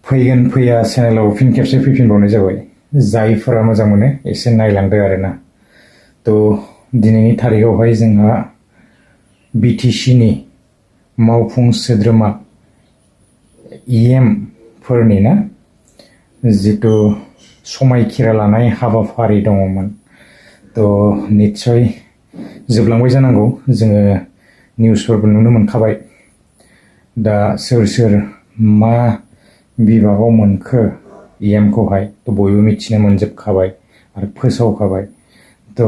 फैगोन फैया चेनेलाव फिन खेबसे फैफिनबावनाय जाबाय जायफोरा मोजां मोनो एसे नायलांदो आरोना तो दिनैनि थारिखआवहाय जोंहा BTC नि मावफुं सोद्रोमा फोरनि ना जितु समायखिरा लानाय हाबाफारि दङमोन तो निश्चय जोबलांबाय जानांगौ जोङो निउसफोरबो नुनो मोनखाबाय दा सोर सोर मा बिभागाव मोनखो खौहाय तो बयबो मिथिनो मोनजोबखाबाय आरो फोसावखाबाय तो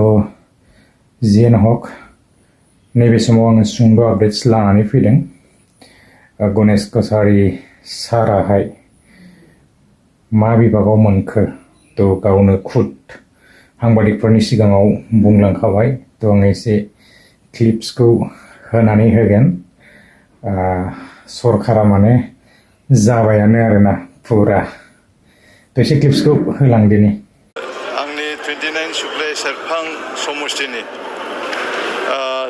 जियानो हक नैबे समाव आङो सुंद' आपडेट्स लानानै फैदों गणेश कसारी साराहाय मा बिभागाव मोनखो तो गावनो खुद सांबादिकफोरनि सिगाङाव बुंलांखाबाय तो आं एसे क्लिप्सखौ होनानै होगोन सरकारा माने जाबायानो आरोना फुरा तो एसे क्लिप्सखौ होलांदिनि आंनि 29 सुक्लाय सेरफां समष्टिनि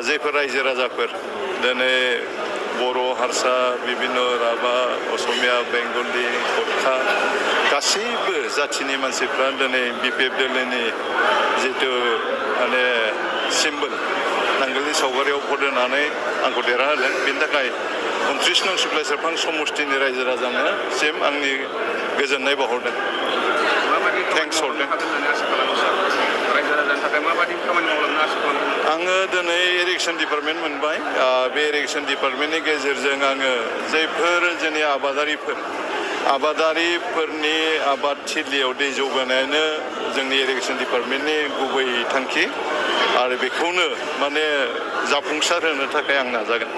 जायफोर रायजो राजाफोर दिनै बर' हारसा बिभिन्न राभा असमिया बेंगलि गरखा गासैबो जाथिनि मानसिफ्रा दिनै BPF दोलोनि जितु माने सिम्बल नांगोलनि सावगारियाव भट होनानै आंखौ देरहाहोदों बेनि थाखाय 29 नं सुक्लाय सेरफां समष्टिनि रायजो राजानिसिम आंनि गोजोननाय बावहरदों थेंक्स हरदों आङो दिनै इरिगेसन डिपार्टमेन्ट मोनबाय बे इरिगेसन डिपार्टमेन्टनि गेजेरजों आङो जायफोर जोंनि आबादारिफोरनि आबाद थिलियाव दै जौगानायानो जोंनि इरिगेसन डिपार्टमेन्टनि गुबै थांखि आरो बेखौनो माने जाफुंसार होनो थाखाय आं नाजागोन